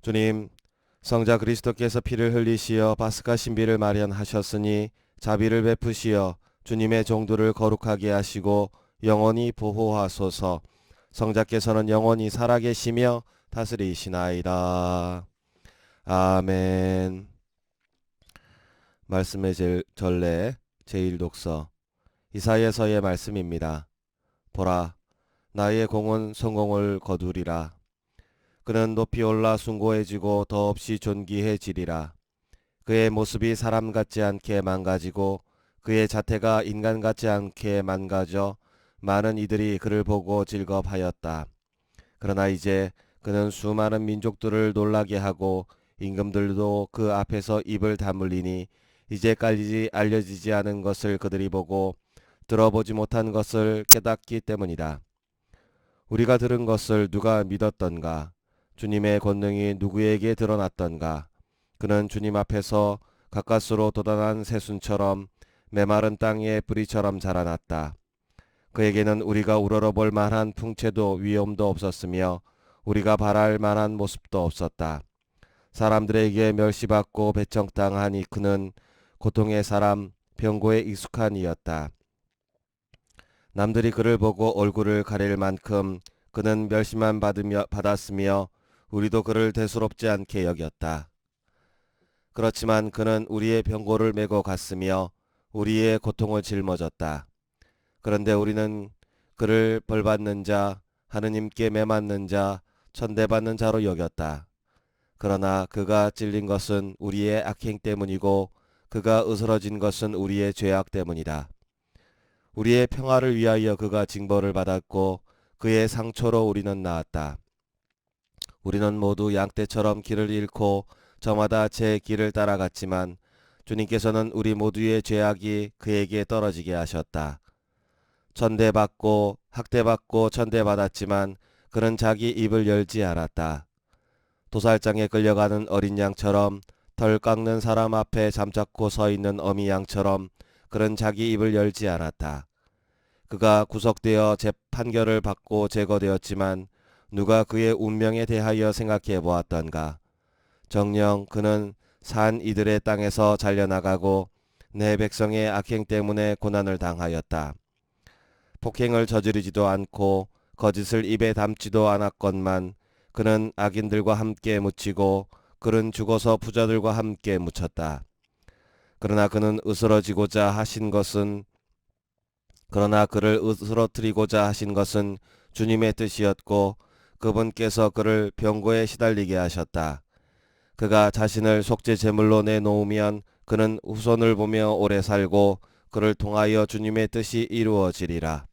주님, 성자 그리스도께서 피를 흘리시어 파스카 신비를 마련하셨으니 자비를 베푸시어 주님의 종들을 거룩하게 하시고 영원히 보호하소서. 성자께서는 영원히 살아계시며 다스리시나이다. 아멘. 말씀의 전례 제1독서 이사야서의 말씀입니다. 보라, 나의 공은 성공을 거두리라. 그는 높이 올라 숭고해지고 더없이 존귀해지리라. 그의 모습이 사람 같지 않게 망가지고 그의 자태가 인간 같지 않게 망가져 많은 이들이 그를 보고 즐겁하였다. 그러나 이제 그는 수많은 민족들을 놀라게 하고 임금들도 그 앞에서 입을 다물리니 이제까지 알려지지 않은 것을 그들이 보고 들어보지 못한 것을 깨닫기 때문이다. 우리가 들은 것을 누가 믿었던가? 주님의 권능이 누구에게 드러났던가? 그는 주님 앞에서 가까스로 돋아난 새순처럼 메마른 땅의 뿌리처럼 자라났다. 그에게는 우리가 우러러볼 만한 풍채도 위엄도 없었으며 우리가 바랄 만한 모습도 없었다. 사람들에게 멸시받고 배척당하니 그는 고통의 사람, 병고에 익숙한 이였다. 남들이 그를 보고 얼굴을 가릴 만큼 그는 멸시만 받았으며 우리도 그를 대수롭지 않게 여겼다. 그렇지만 그는 우리의 병고를 메고 갔으며 우리의 고통을 짊어졌다. 그런데 우리는 그를 벌받는 자, 하느님께 매맞는 자, 천대받는 자로 여겼다. 그러나 그가 찔린 것은 우리의 악행 때문이고 그가 으스러진 것은 우리의 죄악 때문이다. 우리의 평화를 위하여 그가 징벌을 받았고 그의 상처로 우리는 나았다. 우리는 모두 양떼처럼 길을 잃고 저마다 제 길을 따라갔지만 주님께서는 우리 모두의 죄악이 그에게 떨어지게 하셨다. 천대받고 학대받고 천대받았지만 그는 자기 입을 열지 않았다. 도살장에 끌려가는 어린 양처럼 덜 깎는 사람 앞에 잠자코 서 있는 어미 양처럼 그는 자기 입을 열지 않았다. 그가 구속되어 재판결을 받고 제거되었지만 누가 그의 운명에 대하여 생각해 보았던가? 정녕 그는 산 이들의 땅에서 잘려나가고 내 백성의 악행 때문에 고난을 당하였다. 폭행을 저지르지도 않고 거짓을 입에 담지도 않았건만 그는 악인들과 함께 묻히고 그는 죽어서 부자들과 함께 묻혔다. 그러나 그는 으스러지고자 하신 것은 그러나 그를 으스러뜨리고자 하신 것은 주님의 뜻이었고 그분께서 그를 병고에 시달리게 하셨다. 그가 자신을 속죄 제물로 내놓으면 그는 후손을 보며 오래 살고 그를 통하여 주님의 뜻이 이루어지리라.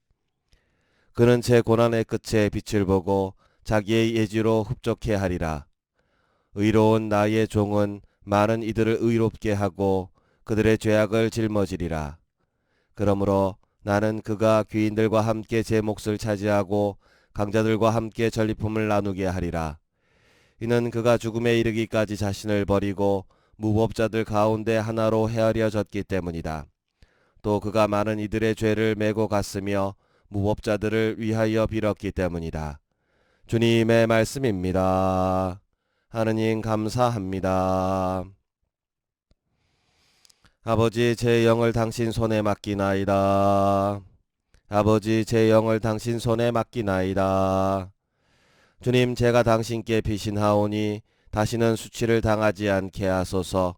그는 제 고난의 끝에 빛을 보고 자기의 예지로 흡족해 하리라. 의로운 나의 종은 많은 이들을 의롭게 하고 그들의 죄악을 짊어지리라. 그러므로 나는 그가 귀인들과 함께 제 몫을 차지하고 강자들과 함께 전리품을 나누게 하리라. 이는 그가 죽음에 이르기까지 자신을 버리고 무법자들 가운데 하나로 헤아려졌기 때문이다. 또 그가 많은 이들의 죄를 메고 갔으며 무법자들을 위하여 빌었기 때문이다. 주님의 말씀입니다. 하느님 감사합니다. 아버지, 제 영을 당신 손에 맡기나이다. 아버지, 제 영을 당신 손에 맡기나이다. 주님, 제가 당신께 피신하오니 다시는 수치를 당하지 않게 하소서.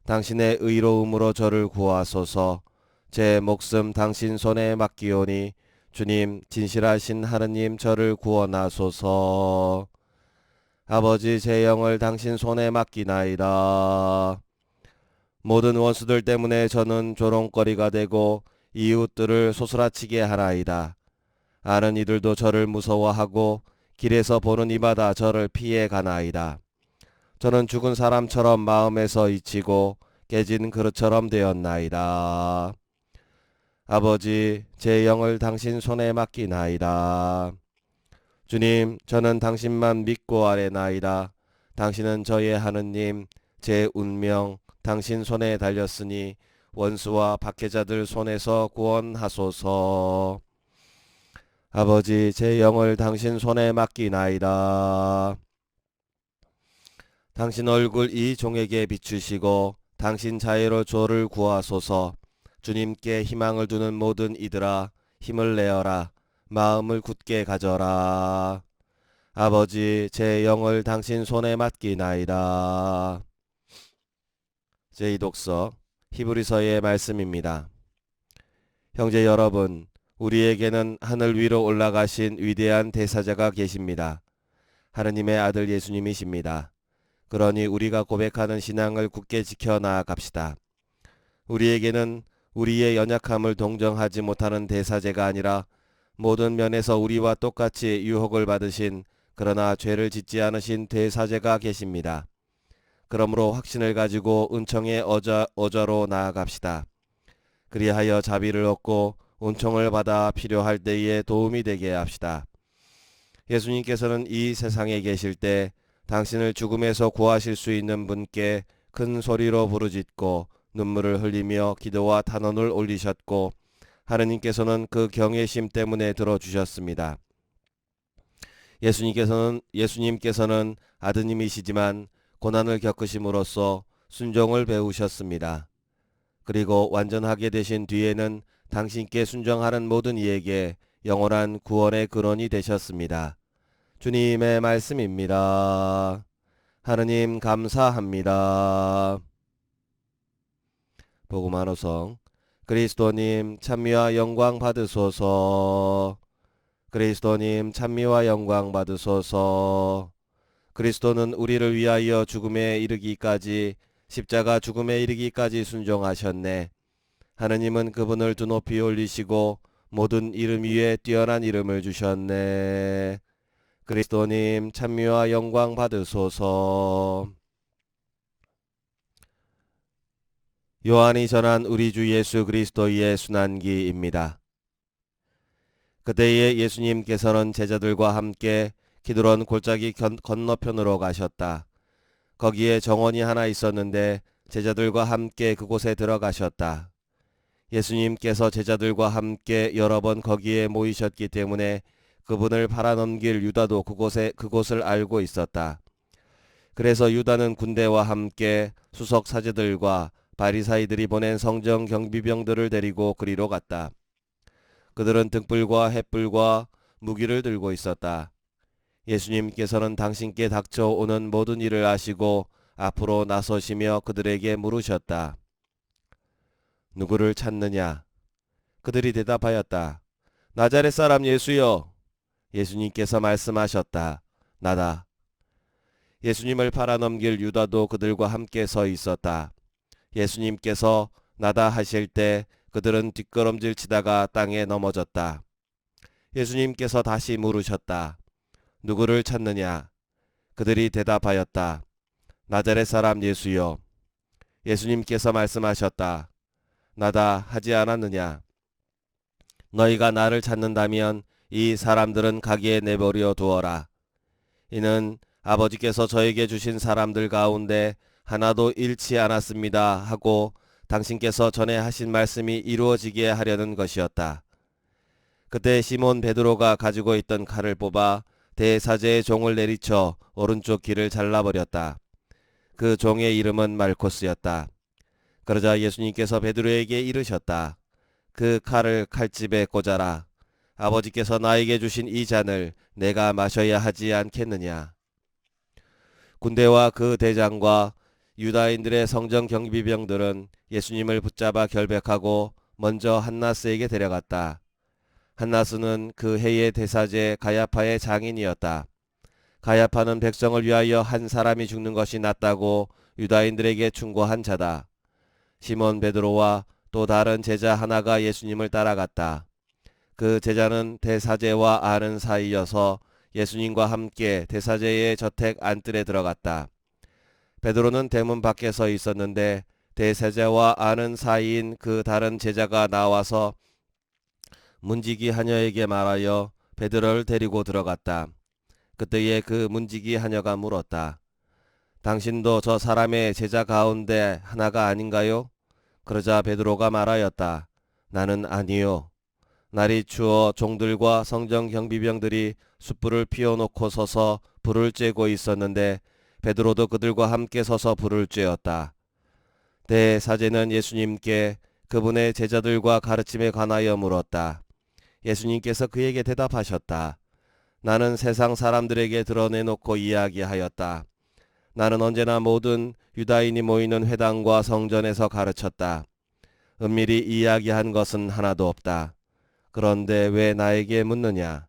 당신의 의로움으로 저를 구하소서. 제 목숨 당신 손에 맡기오니 주님, 진실하신 하느님, 저를 구원하소서. 아버지, 제 영을 당신 손에 맡기나이다. 모든 원수들 때문에 저는 조롱거리가 되고 이웃들을 소스라치게 하나이다. 아는 이들도 저를 무서워하고 길에서 보는 이마다 저를 피해 가나이다. 저는 죽은 사람처럼 마음에서 잊히고 깨진 그릇처럼 되었나이다. 아버지, 제 영을 당신 손에 맡기나이다. 주님, 저는 당신만 믿고 아뢰나이다. 당신은 저의 하느님, 제 운명 당신 손에 달렸으니 원수와 박해자들 손에서 구원하소서. 아버지, 제 영을 당신 손에 맡기나이다. 당신 얼굴 이 종에게 비추시고 당신 자애로 저를 구하소서. 주님께 희망을 두는 모든 이들아 힘을 내어라. 마음을 굳게 가져라. 아버지 제 영을 당신 손에 맡기나이다. 제2독서 히브리서의 말씀입니다. 형제 여러분, 우리에게는 하늘 위로 올라가신 위대한 대사자가 계십니다. 하느님의 아들 예수님이십니다. 그러니 우리가 고백하는 신앙을 굳게 지켜 나아갑시다. 우리에게는 우리의 연약함을 동정하지 못하는 대사제가 아니라 모든 면에서 우리와 똑같이 유혹을 받으신 그러나 죄를 짓지 않으신 대사제가 계십니다. 그러므로 확신을 가지고 은총의 어좌로 나아갑시다. 그리하여 자비를 얻고 은총을 받아 필요할 때에 도움이 되게 합시다. 예수님께서는 이 세상에 계실 때 당신을 죽음에서 구하실 수 있는 분께 큰 소리로 부르짖고 눈물을 흘리며 기도와 탄원을 올리셨고 하느님께서는 그 경외심 때문에 들어주셨습니다. 예수님께서는 아드님이시지만 고난을 겪으심으로써 순종을 배우셨습니다. 그리고 완전하게 되신 뒤에는 당신께 순종하는 모든 이에게 영원한 구원의 근원이 되셨습니다. 주님의 말씀입니다. 하느님 감사합니다. 복음한 호성 그리스도님 찬미와 영광 받으소서. 그리스도님 찬미와 영광 받으소서. 그리스도는 우리를 위하여 죽음에 이르기까지 십자가 죽음에 이르기까지 순종하셨네. 하느님은 그분을 두 높이 올리시고 모든 이름 위에 뛰어난 이름을 주셨네. 그리스도님 찬미와 영광 받으소서. 요한이 전한 우리 주 예수 그리스도의 순환기입니다. 그때에 예수님께서는 제자들과 함께 기드론 골짜기 건너편으로 가셨다. 거기에 정원이 하나 있었는데 제자들과 함께 그곳에 들어가셨다. 예수님께서 제자들과 함께 여러 번 거기에 모이셨기 때문에 그분을 팔아넘길 유다도 그곳을 알고 있었다. 그래서 유다는 군대와 함께 수석 사제들과 바리사이들이 보낸 성정 경비병들을 데리고 그리로 갔다. 그들은 등불과 횃불과 무기를 들고 있었다. 예수님께서는 당신께 닥쳐오는 모든 일을 아시고 앞으로 나서시며 그들에게 물으셨다. 누구를 찾느냐? 그들이 대답하였다. 나자렛 사람 예수여. 예수님께서 말씀하셨다. 나다. 예수님을 팔아넘길 유다도 그들과 함께 서 있었다. 예수님께서 나다 하실 때 그들은 뒷걸음질 치다가 땅에 넘어졌다. 예수님께서 다시 물으셨다. 누구를 찾느냐? 그들이 대답하였다. 나자렛 사람 예수여. 예수님께서 말씀하셨다. 나다 하지 않았느냐? 너희가 나를 찾는다면 이 사람들은 가기에 내버려 두어라. 이는 아버지께서 저에게 주신 사람들 가운데 하나도 잃지 않았습니다 하고 당신께서 전에 하신 말씀이 이루어지게 하려는 것이었다. 그때 시몬 베드로가 가지고 있던 칼을 뽑아 대사제의 종을 내리쳐 오른쪽 귀를 잘라버렸다. 그 종의 이름은 말코스였다. 그러자 예수님께서 베드로에게 이르셨다. 그 칼을 칼집에 꽂아라. 아버지께서 나에게 주신 이 잔을 내가 마셔야 하지 않겠느냐. 군대와 그 대장과 유다인들의 성정 경비병들은 예수님을 붙잡아 결백하고 먼저 한나스에게 데려갔다. 한나스는 그 해의 대사제 가야파의 장인이었다. 가야파는 백성을 위하여 한 사람이 죽는 것이 낫다고 유다인들에게 충고한 자다. 시몬 베드로와 또 다른 제자 하나가 예수님을 따라갔다. 그 제자는 대사제와 아는 사이여서 예수님과 함께 대사제의 저택 안뜰에 들어갔다. 베드로는 대문 밖에 서 있었는데 대사제와 아는 사이인 그 다른 제자가 나와서 문지기 하녀에게 말하여 베드로를 데리고 들어갔다. 그때에 그 문지기 하녀가 물었다. 당신도 저 사람의 제자 가운데 하나가 아닌가요? 그러자 베드로가 말하였다. 나는 아니요. 날이 추워 종들과 성정 경비병들이 숯불을 피워놓고 서서 불을 쬐고 있었는데 베드로도 그들과 함께 서서 불을 쬐었다. 대사제는 예수님께 그분의 제자들과 가르침에 관하여 물었다. 예수님께서 그에게 대답하셨다. 나는 세상 사람들에게 드러내놓고 이야기하였다. 나는 언제나 모든 유다인이 모이는 회당과 성전에서 가르쳤다. 은밀히 이야기한 것은 하나도 없다. 그런데 왜 나에게 묻느냐?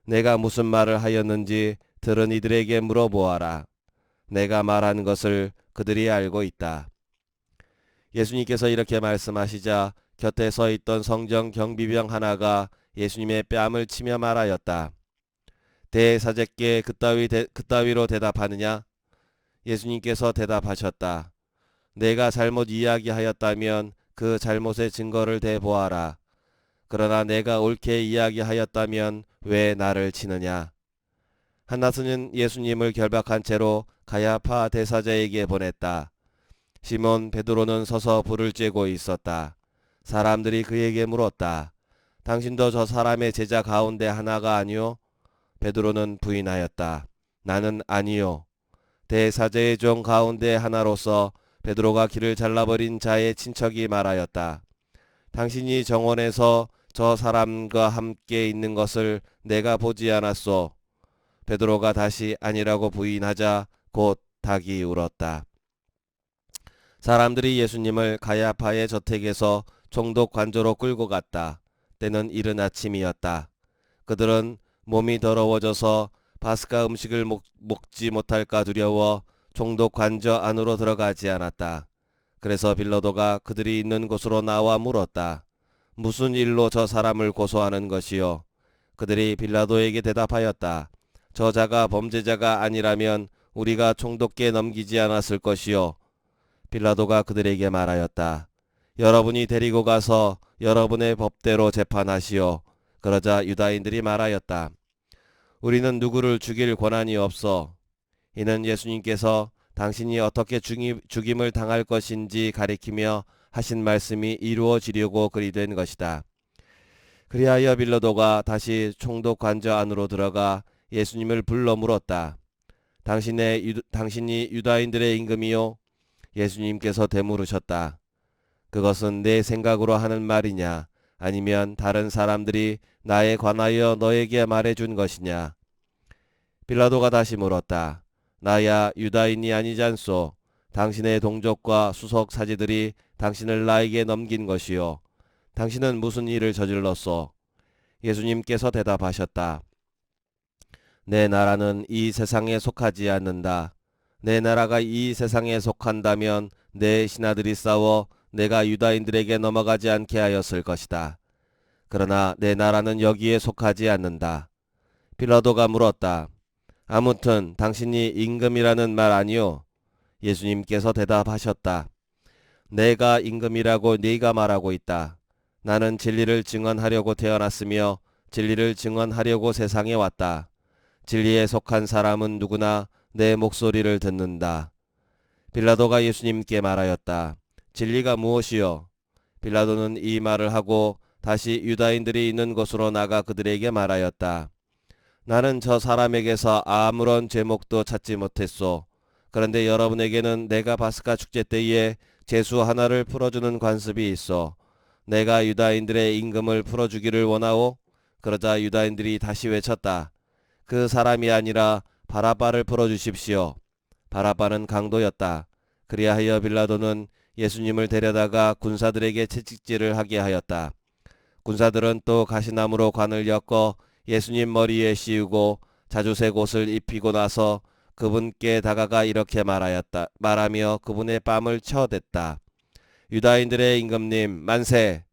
내가 무슨 말을 하였는지 들은 이들에게 물어보아라. 내가 말한 것을 그들이 알고 있다. 예수님께서 이렇게 말씀하시자 곁에 서 있던 성전 경비병 하나가 예수님의 뺨을 치며 말하였다. 대사제께 그따위로 대답하느냐? 예수님께서 대답하셨다. 내가 잘못 이야기하였다면 그 잘못의 증거를 대보아라. 그러나 내가 옳게 이야기하였다면 왜 나를 치느냐? 한나스는 예수님을 결박한 채로 가야파 대사제에게 보냈다. 시몬 베드로는 서서 불을 쬐고 있었다. 사람들이 그에게 물었다. 당신도 저 사람의 제자 가운데 하나가 아니오? 베드로는 부인하였다. 나는 아니요. 대사제의 종 가운데 하나로서 베드로가 길을 잘라버린 자의 친척이 말하였다. 당신이 정원에서 저 사람과 함께 있는 것을 내가 보지 않았소. 베드로가 다시 아니라고 부인하자 곧 닭이 울었다. 사람들이 예수님을 가야파의 저택에서 총독 관저로 끌고 갔다. 때는 이른 아침이었다. 그들은 몸이 더러워져서 파스카 음식을 먹지 못할까 두려워 총독 관저 안으로 들어가지 않았다. 그래서 빌라도가 그들이 있는 곳으로 나와 물었다. 무슨 일로 저 사람을 고소하는 것이요? 그들이 빌라도에게 대답하였다. 저 자가 범죄자가 아니라면 우리가 총독께 넘기지 않았을 것이요. 빌라도가 그들에게 말하였다. 여러분이 데리고 가서 여러분의 법대로 재판하시오. 그러자 유다인들이 말하였다. 우리는 누구를 죽일 권한이 없어. 이는 예수님께서 당신이 어떻게 죽임을 당할 것인지 가리키며 하신 말씀이 이루어지려고 그리 된 것이다. 그리하여 빌라도가 다시 총독 관저 안으로 들어가 예수님을 불러 물었다. 당신이 유다인들의 임금이요? 예수님께서 되물으셨다. 그것은 내 생각으로 하는 말이냐? 아니면 다른 사람들이 나에 관하여 너에게 말해준 것이냐? 빌라도가 다시 물었다. 나야 유다인이 아니잖소. 당신의 동족과 수석 사제들이 당신을 나에게 넘긴 것이요. 당신은 무슨 일을 저질렀소? 예수님께서 대답하셨다. 내 나라는 이 세상에 속하지 않는다. 내 나라가 이 세상에 속한다면 내 신하들이 싸워 내가 유다인들에게 넘어가지 않게 하였을 것이다. 그러나 내 나라는 여기에 속하지 않는다. 빌라도가 물었다. 아무튼 당신이 임금이라는 말 아니오? 예수님께서 대답하셨다. 내가 임금이라고 네가 말하고 있다. 나는 진리를 증언하려고 태어났으며 진리를 증언하려고 세상에 왔다. 진리에 속한 사람은 누구나 내 목소리를 듣는다. 빌라도가 예수님께 말하였다. 진리가 무엇이요? 빌라도는 이 말을 하고 다시 유다인들이 있는 곳으로 나가 그들에게 말하였다. 나는 저 사람에게서 아무런 제목도 찾지 못했소. 그런데 여러분에게는 내가 파스카 축제 때에 제수 하나를 풀어주는 관습이 있어. 내가 유다인들의 임금을 풀어주기를 원하오? 그러자 유다인들이 다시 외쳤다. 그 사람이 아니라 바라바를 풀어주십시오. 바라바는 강도였다. 그리하여 빌라도는 예수님을 데려다가 군사들에게 채찍질을 하게 하였다. 군사들은 또 가시나무로 관을 엮어 예수님 머리에 씌우고 자주색 옷을 입히고 나서 그분께 다가가 이렇게 말하며 그분의 뺨을 쳐댔다. 유다인들의 임금님 만세!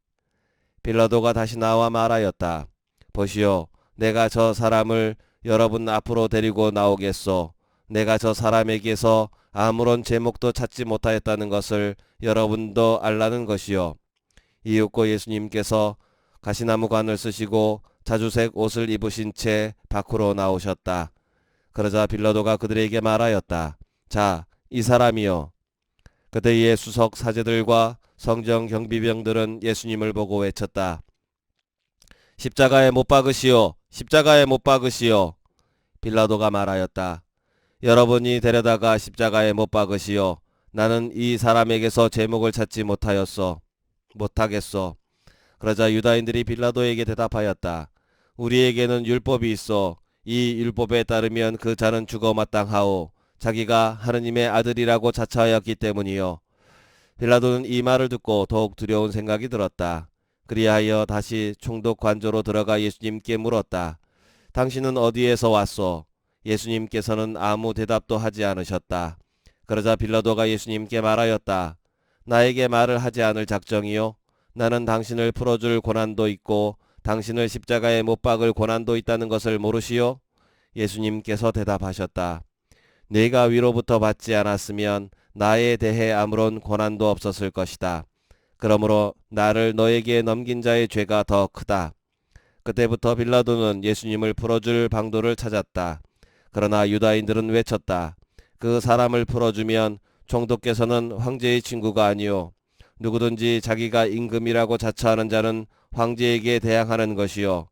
빌라도가 다시 나와 말하였다. 보시오, 내가 저 사람을 여러분 앞으로 데리고 나오겠소. 내가 저 사람에게서 아무런 제목도 찾지 못하였다는 것을 여러분도 알라는 것이요. 이윽고 예수님께서 가시나무 관을 쓰시고 자주색 옷을 입으신 채 밖으로 나오셨다. 그러자 빌라도가 그들에게 말하였다. 자, 이 사람이요. 그때의 수석 사제들과 성전 경비병들은 예수님을 보고 외쳤다. 십자가에 못 박으시오. 십자가에 못 박으시오. 빌라도가 말하였다. 여러분이 데려다가 십자가에 못 박으시오. 나는 이 사람에게서 제목을 찾지 못하겠소. 그러자 유다인들이 빌라도에게 대답하였다. 우리에게는 율법이 있어. 이 율법에 따르면 그 자는 죽어 마땅하오. 자기가 하느님의 아들이라고 자처하였기 때문이요. 빌라도는 이 말을 듣고 더욱 두려운 생각이 들었다. 그리하여 다시 총독 관저로 들어가 예수님께 물었다. 당신은 어디에서 왔소? 예수님께서는 아무 대답도 하지 않으셨다. 그러자 빌라도가 예수님께 말하였다. 나에게 말을 하지 않을 작정이요? 나는 당신을 풀어줄 고난도 있고 당신을 십자가에 못 박을 고난도 있다는 것을 모르시오? 예수님께서 대답하셨다. 네가 위로부터 받지 않았으면 나에 대해 아무런 고난도 없었을 것이다. 그러므로 나를 너에게 넘긴 자의 죄가 더 크다. 그때부터 빌라도는 예수님을 풀어줄 방도를 찾았다. 그러나 유다인들은 외쳤다. 그 사람을 풀어주면 총독께서는 황제의 친구가 아니요. 누구든지 자기가 임금이라고 자처하는 자는 황제에게 대항하는 것이요.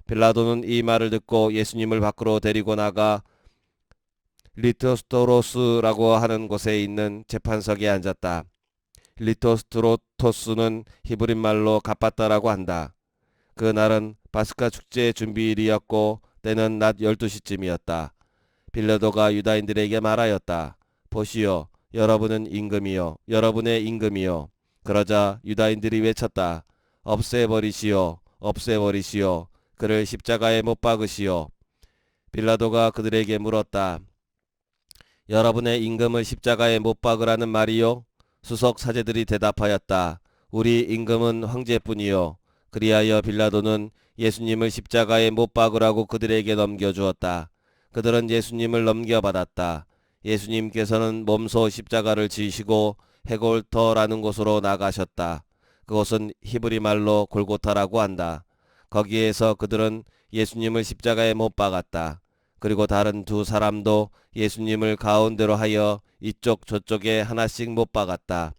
빌라도는 이 말을 듣고 예수님을 밖으로 데리고 나가 리토스토로스라고 하는 곳에 있는 재판석에 앉았다. 리토스트로토스는 히브리 말로 갑바다라고 한다. 그날은 파스카 축제 준비일이었고 때는 낮 12시쯤이었다. 빌라도가 유다인들에게 말하였다. 보시오, 여러분은 임금이요, 여러분의 임금이요. 그러자 유다인들이 외쳤다. 없애버리시오, 없애버리시오. 그를 십자가에 못 박으시오. 빌라도가 그들에게 물었다. 여러분의 임금을 십자가에 못 박으라는 말이요? 수석 사제들이 대답하였다. 우리 임금은 황제뿐이요. 그리하여 빌라도는 예수님을 십자가에 못 박으라고 그들에게 넘겨주었다. 그들은 예수님을 넘겨받았다. 예수님께서는 몸소 십자가를 지시고 헤골터라는 곳으로 나가셨다. 그곳은 히브리 말로 골고타라고 한다. 거기에서 그들은 예수님을 십자가에 못 박았다. 그리고 다른 두 사람도 예수님을 가운데로 하여 이쪽 저쪽에 하나씩 못 박았다.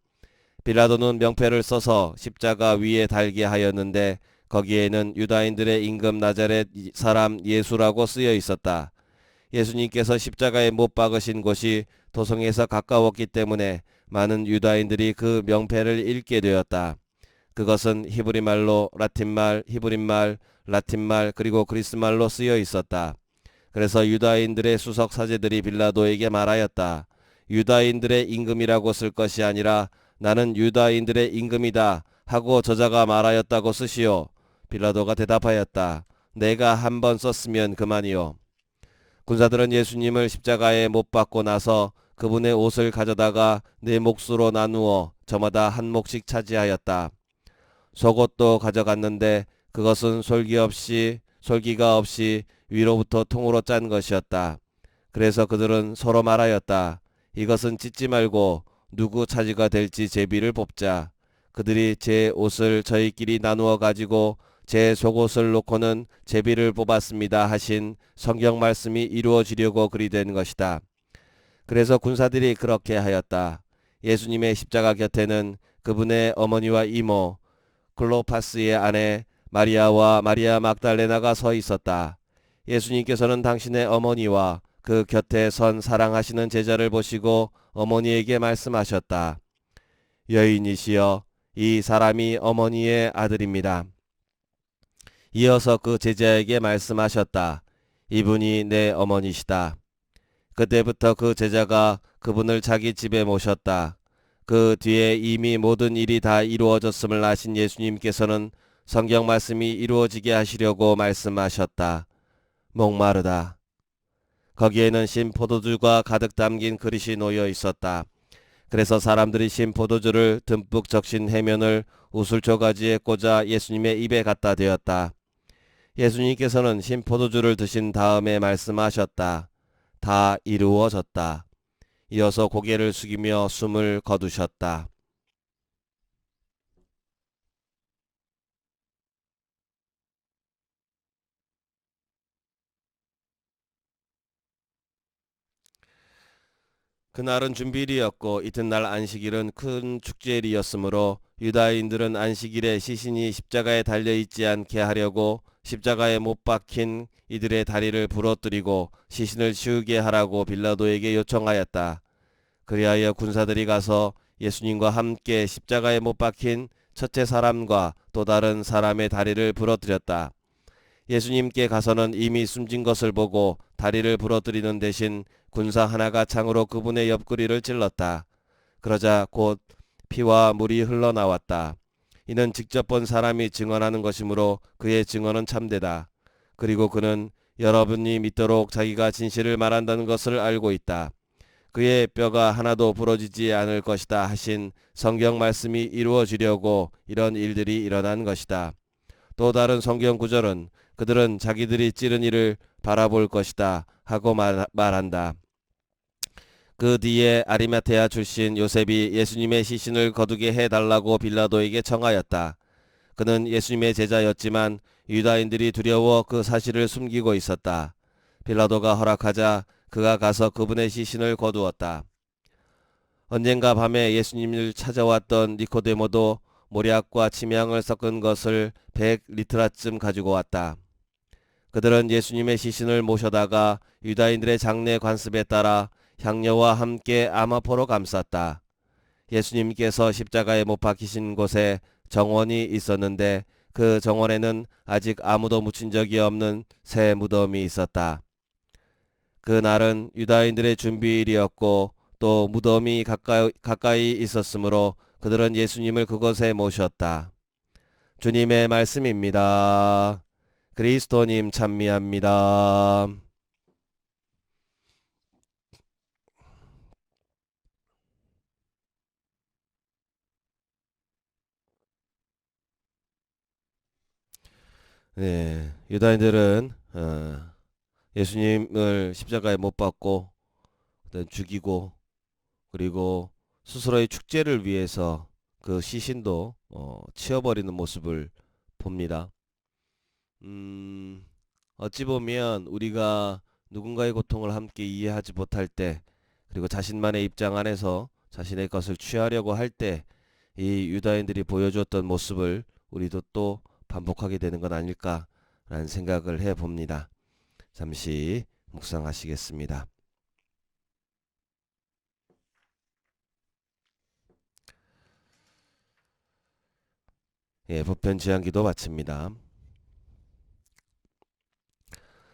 빌라도는 명패를 써서 십자가 위에 달게 하였는데 거기에는 유다인들의 임금 나자렛 사람 예수라고 쓰여 있었다. 예수님께서 십자가에 못 박으신 곳이 도성에서 가까웠기 때문에 많은 유다인들이 그 명패를 읽게 되었다. 그것은 히브리말로 라틴말, 히브리말, 라틴말 그리고 그리스말로 쓰여 있었다. 그래서 유다인들의 수석 사제들이 빌라도에게 말하였다. 유다인들의 임금이라고 쓸 것이 아니라 나는 유다인들의 임금이다 하고 저자가 말하였다고 쓰시오. 빌라도가 대답하였다. 내가 한 번 썼으면 그만이요. 군사들은 예수님을 십자가에 못 박고 나서 그분의 옷을 가져다가 네 몫으로 나누어 저마다 한 몫씩 차지하였다. 속옷도 가져갔는데 그것은 솔기가 없이 위로부터 통으로 짠 것이었다. 그래서 그들은 서로 말하였다. 이것은 찢지 말고 누구 차지가 될지 제비를 뽑자. 그들이 제 옷을 저희끼리 나누어 가지고 제 속옷을 놓고는 제비를 뽑았습니다 하신 성경 말씀이 이루어지려고 그리 된 것이다. 그래서 군사들이 그렇게 하였다. 예수님의 십자가 곁에는 그분의 어머니와 이모 클로파스의 아내 마리아와 마리아 막달레나가 서 있었다. 예수님께서는 당신의 어머니와 그 곁에 선 사랑하시는 제자를 보시고 어머니에게 말씀하셨다. 여인이시여, 이 사람이 어머니의 아들입니다. 이어서 그 제자에게 말씀하셨다. 이분이 내 어머니시다. 그때부터 그 제자가 그분을 자기 집에 모셨다. 그 뒤에 이미 모든 일이 다 이루어졌음을 아신 예수님께서는 성경 말씀이 이루어지게 하시려고 말씀하셨다. 목마르다. 거기에는 신 포도주가 가득 담긴 그릇이 놓여 있었다. 그래서 사람들이 신 포도주를 듬뿍 적신 해면을 우슬초가지에 꽂아 예수님의 입에 갖다 대었다. 예수님께서는 신 포도주를 드신 다음에 말씀하셨다. 다 이루어졌다. 이어서 고개를 숙이며 숨을 거두셨다. 그날은 준비일이었고 이튿날 안식일은 큰 축제일이었으므로 유다인들은 안식일에 시신이 십자가에 달려있지 않게 하려고 십자가에 못 박힌 이들의 다리를 부러뜨리고 시신을 치우게 하라고 빌라도에게 요청하였다. 그리하여 군사들이 가서 예수님과 함께 십자가에 못 박힌 첫째 사람과 또 다른 사람의 다리를 부러뜨렸다. 예수님께 가서는 이미 숨진 것을 보고 다리를 부러뜨리는 대신 군사 하나가 창으로 그분의 옆구리를 찔렀다. 그러자 곧 피와 물이 흘러나왔다. 이는 직접 본 사람이 증언하는 것이므로 그의 증언은 참되다. 그리고 그는 여러분이 믿도록 자기가 진실을 말한다는 것을 알고 있다. 그의 뼈가 하나도 부러지지 않을 것이다 하신 성경 말씀이 이루어지려고 이런 일들이 일어난 것이다. 또 다른 성경 구절은 그들은 자기들이 찌른 이를 바라볼 것이다 하고 말한다. 그 뒤에 아리마테아 출신 요셉이 예수님의 시신을 거두게 해달라고 빌라도에게 청하였다. 그는 예수님의 제자였지만 유다인들이 두려워 그 사실을 숨기고 있었다. 빌라도가 허락하자 그가 가서 그분의 시신을 거두었다. 언젠가 밤에 예수님을 찾아왔던 니코데모도 모략과 침향을 섞은 것을 100리트라쯤 가지고 왔다. 그들은 예수님의 시신을 모셔다가 유다인들의 장례 관습에 따라 향료와 함께 아마포로 감쌌다. 예수님께서 십자가에 못 박히신 곳에 정원이 있었는데 그 정원에는 아직 아무도 묻힌 적이 없는 새 무덤이 있었다. 그날은 유다인들의 준비일이었고 또 무덤이 가까이 있었으므로 그들은 예수님을 그곳에 모셨다. 주님의 말씀입니다. 그리스도님 찬미합니다. 네, 유다인들은 예수님을 십자가에 못 박고 죽이고 그리고 스스로의 축제를 위해서 그 시신도 치워버리는 모습을 봅니다. 어찌 보면 우리가 누군가의 고통을 함께 이해하지 못할 때 그리고 자신만의 입장 안에서 자신의 것을 취하려고 할 때 이 유다인들이 보여주었던 모습을 우리도 또 반복하게 되는 건 아닐까라는 생각을 해봅니다. 잠시 묵상하시겠습니다. 예, 보편 지향기도 마칩니다.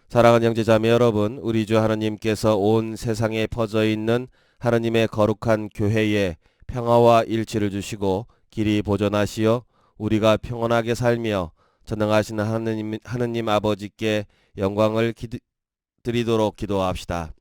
사랑하는 형제자매 여러분, 우리 주 하나님께서 온 세상에 퍼져 있는 하나님의 거룩한 교회에 평화와 일치를 주시고 길이 보존하시어 우리가 평온하게 살며 전능하신 하느님 아버지께 영광을 드리도록 기도합시다.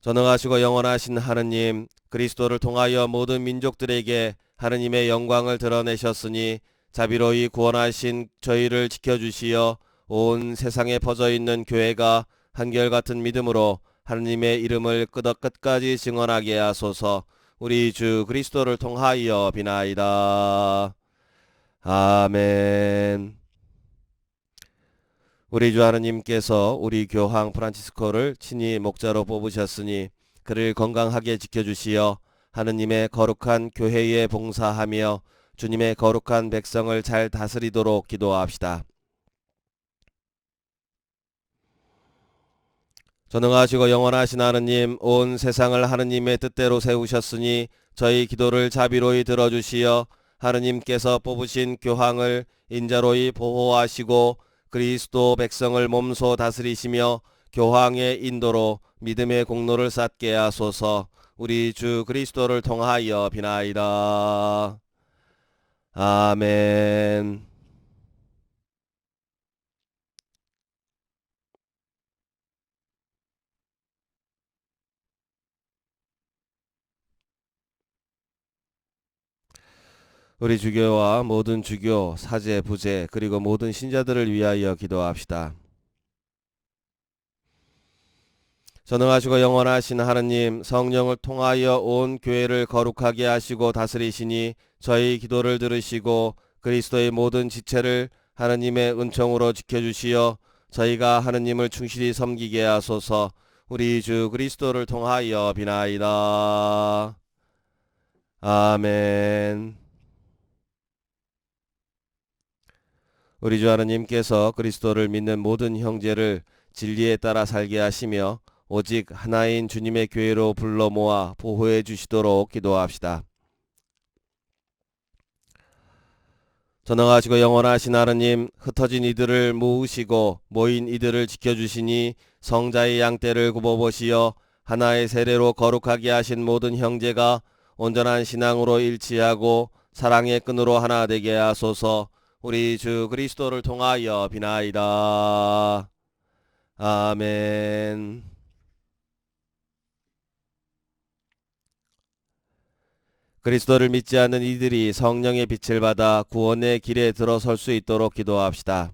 전능하시고 영원하신 하느님, 그리스도를 통하여 모든 민족들에게 하느님의 영광을 드러내셨으니 자비로이 구원하신 저희를 지켜주시어 온 세상에 퍼져 있는 교회가 한결같은 믿음으로 하느님의 이름을 끝까지 증언하게 하소서. 우리 주 그리스도를 통하여 비나이다. 아멘. 우리 주 하느님께서 우리 교황 프란치스코를 친히 목자로 뽑으셨으니 그를 건강하게 지켜주시어 하느님의 거룩한 교회에 봉사하며 주님의 거룩한 백성을 잘 다스리도록 기도합시다. 전능하시고 영원하신 하느님, 온 세상을 하느님의 뜻대로 세우셨으니 저희 기도를 자비로이 들어주시어 하느님께서 뽑으신 교황을 인자로이 보호하시고 그리스도 백성을 몸소 다스리시며 교황의 인도로 믿음의 공로를 쌓게 하소서. 우리 주 그리스도를 통하여 비나이다. 아멘. 우리 주교와 모든 주교, 사제, 부제 그리고 모든 신자들을 위하여 기도합시다. 전능하시고 영원하신 하느님, 성령을 통하여 온 교회를 거룩하게 하시고 다스리시니 저희 기도를 들으시고 그리스도의 모든 지체를 하느님의 은총으로 지켜주시어 저희가 하느님을 충실히 섬기게 하소서. 우리 주 그리스도를 통하여 비나이다. 아멘. 우리 주 하나님께서 그리스도를 믿는 모든 형제를 진리에 따라 살게 하시며 오직 하나인 주님의 교회로 불러 모아 보호해 주시도록 기도합시다. 전능하시고 영원하신 하느님, 흩어진 이들을 모으시고 모인 이들을 지켜주시니 성자의 양떼를 굽어보시어 하나의 세례로 거룩하게 하신 모든 형제가 온전한 신앙으로 일치하고 사랑의 끈으로 하나 되게 하소서. 우리 주 그리스도를 통하여 비나이다. 아멘. 그리스도를 믿지 않는 이들이 성령의 빛을 받아 구원의 길에 들어설 수 있도록 기도합시다.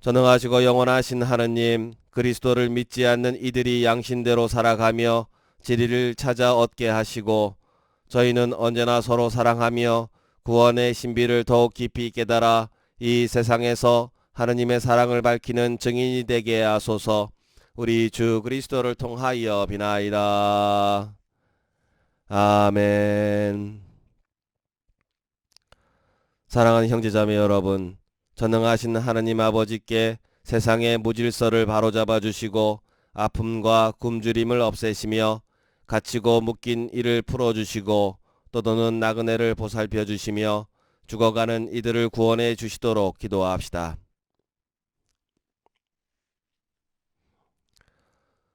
전능하시고 영원하신 하느님, 그리스도를 믿지 않는 이들이 양신대로 살아가며 진리를 찾아 얻게 하시고 저희는 언제나 서로 사랑하며 구원의 신비를 더욱 깊이 깨달아 이 세상에서 하느님의 사랑을 밝히는 증인이 되게 하소서. 우리 주 그리스도를 통하여 비나이다. 아멘. 사랑하는 형제자매 여러분, 전능하신 하느님 아버지께 세상의 무질서를 바로잡아 주시고 아픔과 굶주림을 없애시며 갇히고 묶인 이를 풀어주시고 떠도는 나그네를 보살펴 주시며 죽어가는 이들을 구원해 주시도록 기도합시다.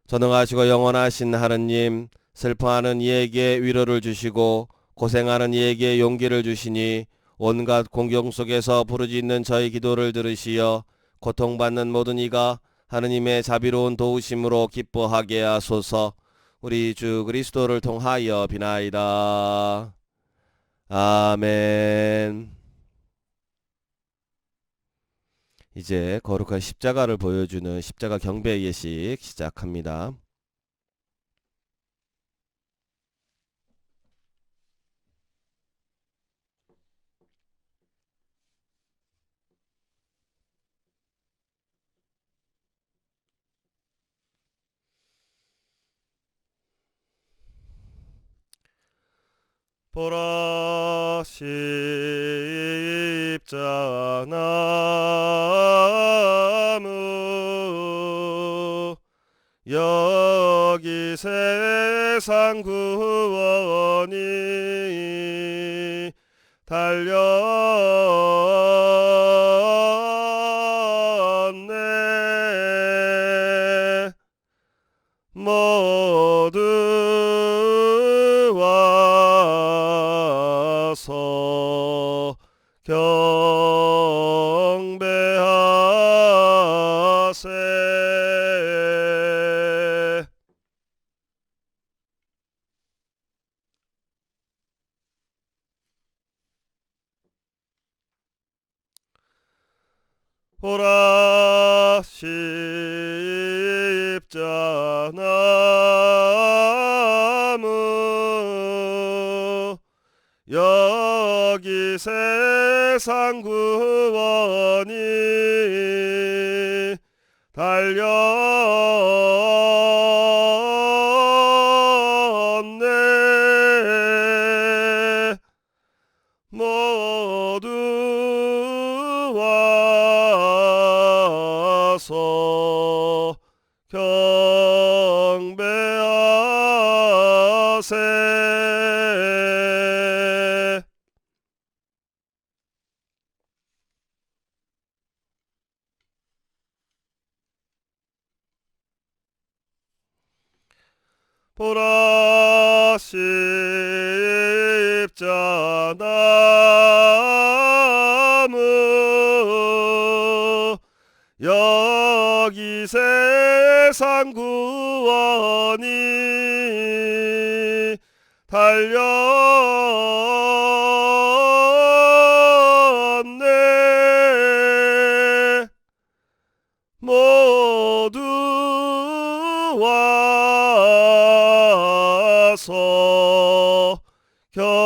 전능하시고 영원하신 하느님, 슬퍼하는 이에게 위로를 주시고 고생하는 이에게 용기를 주시니 온갖 공경 속에서 부르짖는 저희 기도를 들으시어 고통받는 모든 이가 하느님의 자비로운 도우심으로 기뻐하게 하소서. 우리 주 그리스도를 통하여 비나이다. 아멘. 이제 거룩한 십자가를 보여주는 십자가 경배 예식 시작합니다. 보라 십자나무 여기 세상 구원이 달렸네. 모두 와서 경배하세. 보라 십자나무 여기 세상 구원이 달렸네. 모두 와서 경배하세. 보라 십자나무 여기 세상 구원이 달렸네. 모두 와서 경배하세.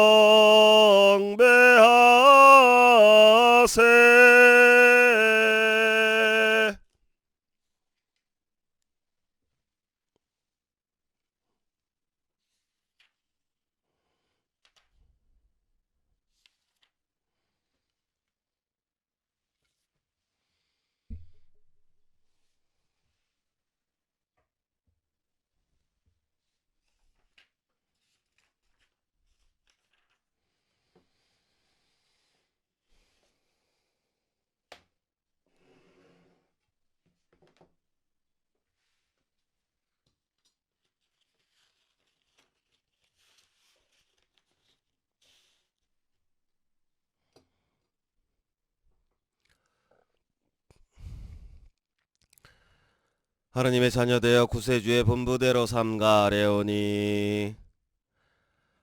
하느님의 자녀되어 구세주의 분부대로 삼가래오니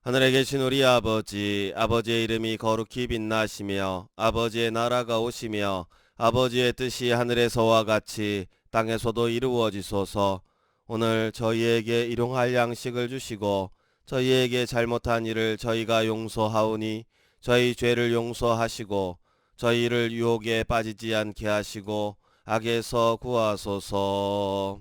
하늘에 계신 우리 아버지, 아버지의 이름이 거룩히 빛나시며 아버지의 나라가 오시며 아버지의 뜻이 하늘에서와 같이 땅에서도 이루어지소서. 오늘 저희에게 일용할 양식을 주시고 저희에게 잘못한 일을 저희가 용서하오니 저희 죄를 용서하시고 저희를 유혹에 빠지지 않게 하시고 악에서 구하소서.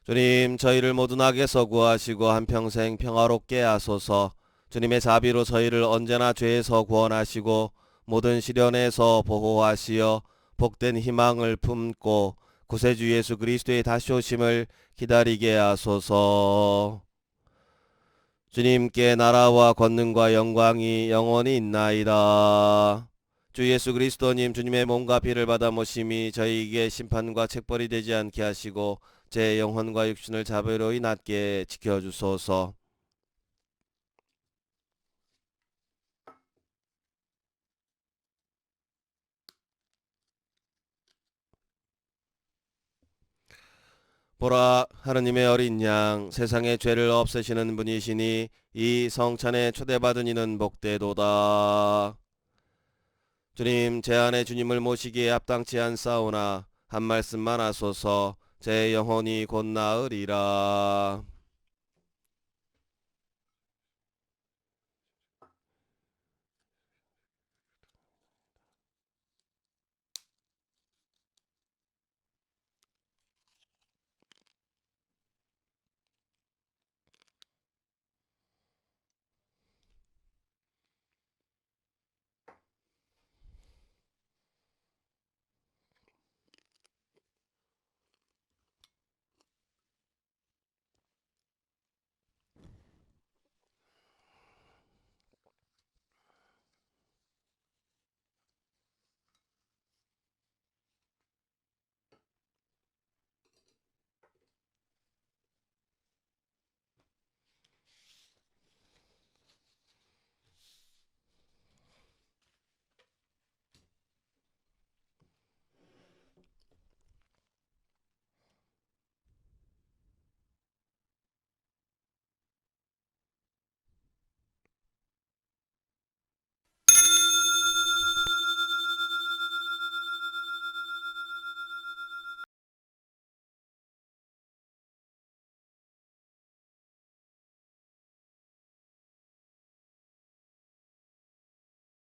주님, 저희를 모든 악에서 구하시고 한평생 평화롭게 하소서. 주님의 자비로 저희를 언제나 죄에서 구원하시고 모든 시련에서 보호하시어 복된 희망을 품고 구세주 예수 그리스도의 다시 오심을 기다리게 하소서. 주님께 나라와 권능과 영광이 영원히 있나이다. 주 예수 그리스도님, 주님의 몸과 피를 받아 모심이 저희에게 심판과 책벌이 되지 않게 하시고 제 영혼과 육신을 자비로이 낮게 지켜주소서. 보라, 하느님의 어린 양, 세상의 죄를 없애시는 분이시니 이 성찬에 초대받은 이는 복되도다. 주님, 제 안에 주님을 모시기에 합당치 않사오나 한 말씀만 하소서. 제 영혼이 곧 나으리라.